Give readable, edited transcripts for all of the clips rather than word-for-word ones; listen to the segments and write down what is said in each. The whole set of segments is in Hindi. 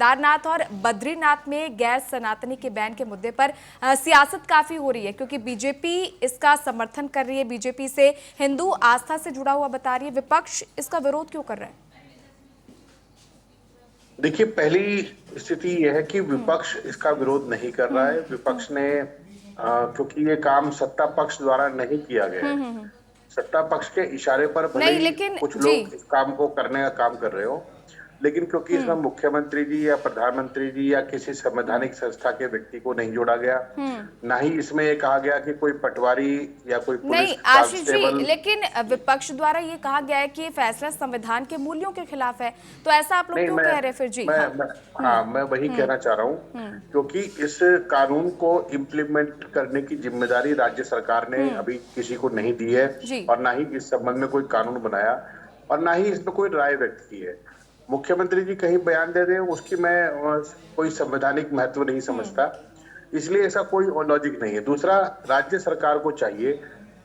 केदारनाथ और बद्रीनाथ में गैर सनातनी के बैन के मुद्दे पर सियासत काफी हो रही है, क्योंकि बीजेपी इसका समर्थन कर रही है, बीजेपी से हिंदू आस्था से जुड़ा हुआ बता रही है। विपक्ष इसका विरोध क्यों कर रहा है? देखिए, पहली स्थिति यह है कि विपक्ष इसका विरोध नहीं कर रहा है। विपक्ष ने क्योंकि ये काम सत्ता पक्ष द्वारा नहीं किया गया है। सत्ता पक्ष के इशारे पर भले नहीं, ही लेकिन कुछ लोग इस काम को करने का काम कर रहे हो, लेकिन क्योंकि इसमें मुख्यमंत्री जी या प्रधानमंत्री जी या किसी संवैधानिक संस्था के व्यक्ति को नहीं जोड़ा गया, ना ही इसमें ये कहा गया कि कोई पटवारी या कोई पुलिस नहीं आशीष जी, कांस्टेबल। लेकिन विपक्ष द्वारा ये कहा गया है कि ये फैसला संविधान के मूल्यों के खिलाफ है, तो ऐसा आप लोग क्यों कह रहे हैं फिर जी? मैं वही कहना चाह रहा हूँ, क्योंकि इस कानून को इम्प्लीमेंट करने की जिम्मेदारी राज्य सरकार ने अभी किसी को नहीं दी है, और ना ही इस संबंध में कोई कानून बनाया, और ना ही इसमें कोई राय व्यक्त की है। मुख्यमंत्री जी कहीं बयान दे रहे हैं, उसकी मैं कोई संवैधानिक महत्व नहीं समझता, इसलिए ऐसा कोई लॉजिक नहीं है। दूसरा, राज्य सरकार को चाहिए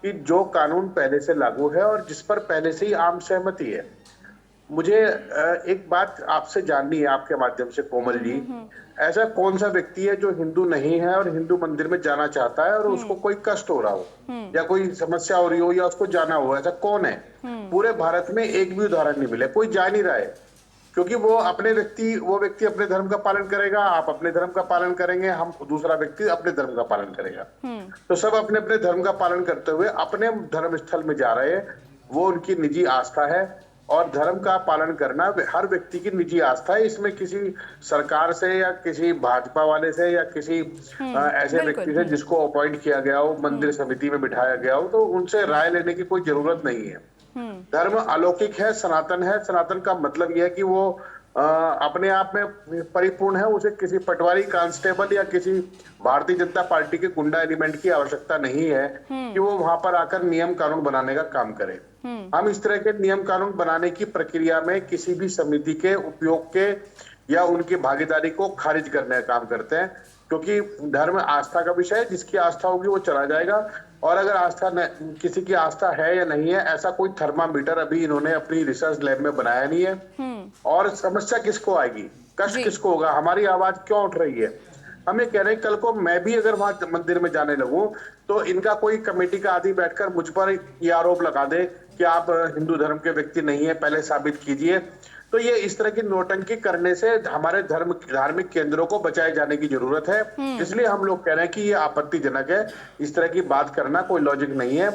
कि जो कानून पहले से लागू है और जिस पर पहले से ही आम सहमति है। मुझे एक बात आपसे जाननी है आपके माध्यम से, कोमल जी, ऐसा कौन सा व्यक्ति है जो हिंदू नहीं है और हिंदू मंदिर में जाना चाहता है और उसको कोई कष्ट हो रहा हो या कोई समस्या हो रही हो या उसको जाना हो? ऐसा कौन है? पूरे भारत में एक भी उदाहरण नहीं मिले। कोई जा नहीं रहा है, क्योंकि वो व्यक्ति अपने धर्म का पालन करेगा, आप अपने धर्म का पालन करेंगे, हम दूसरा व्यक्ति अपने धर्म का पालन करेगा। तो सब अपने अपने धर्म का पालन करते हुए अपने धर्म स्थल में जा रहे हैं। वो उनकी निजी आस्था है, और धर्म का पालन करना हर व्यक्ति की निजी आस्था है। इसमें किसी सरकार से या किसी भाजपा वाले से या किसी ऐसे व्यक्ति से जिसको अपॉइंट किया गया हो, मंदिर समिति में बिठाया गया हो, तो उनसे राय लेने की कोई जरूरत नहीं है। धर्म अलौकिक है, सनातन है। सनातन का मतलब यह है कि वो अपने आप में परिपूर्ण है। उसे किसी पटवारी, कांस्टेबल या किसी भारतीय जनता पार्टी के गुंडा एलिमेंट की आवश्यकता नहीं है कि वो वहां पर आकर नियम कानून बनाने का काम करे। हम इस तरह के नियम कानून बनाने की प्रक्रिया में किसी भी समिति के उपयोग के या उनकी भागीदारी को खारिज करने का काम करते हैं, क्योंकि धर्म आस्था का विषय है। जिसकी आस्था होगी वो चला जाएगा, और अगर किसी की आस्था है या नहीं है, ऐसा कोई थर्मामीटर अभी इन्होंने अपनी रिसर्च लैब में बनाया नहीं है। और समस्या किसको आएगी, कष्ट किसको होगा, हमारी आवाज क्यों उठ रही है? हम ये कह रहे हैं, कल को मैं भी अगर वहां मंदिर में जाने लगूं तो इनका कोई कमेटी का आदमी बैठकर मुझ पर ये आरोप लगा दे कि आप हिंदू धर्म के व्यक्ति नहीं है, पहले साबित कीजिए। तो ये इस तरह की नौटंकी करने से हमारे धार्मिक केंद्रों को बचाए जाने की जरूरत है। इसलिए हम लोग कह रहे हैं कि ये आपत्तिजनक है। इस तरह की बात करना कोई लॉजिक नहीं है।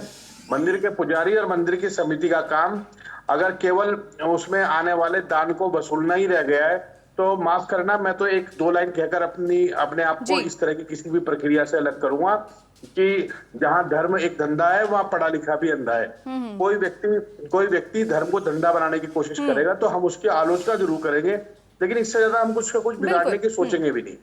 मंदिर के पुजारी और मंदिर की समिति का काम अगर केवल उसमें आने वाले दान को वसूलना ही रह गया है, तो माफ करना, मैं तो एक दो लाइन कहकर अपने आप को इस तरह की किसी भी प्रक्रिया से अलग करूंगा कि जहां धर्म एक धंधा है, वहां पढ़ा लिखा भी अंधा है। कोई व्यक्ति धर्म को धंधा बनाने की कोशिश करेगा तो हम उसकी आलोचना जरूर करेंगे, लेकिन इससे ज्यादा हम कुछ बिगाड़ने की सोचेंगे भी नहीं।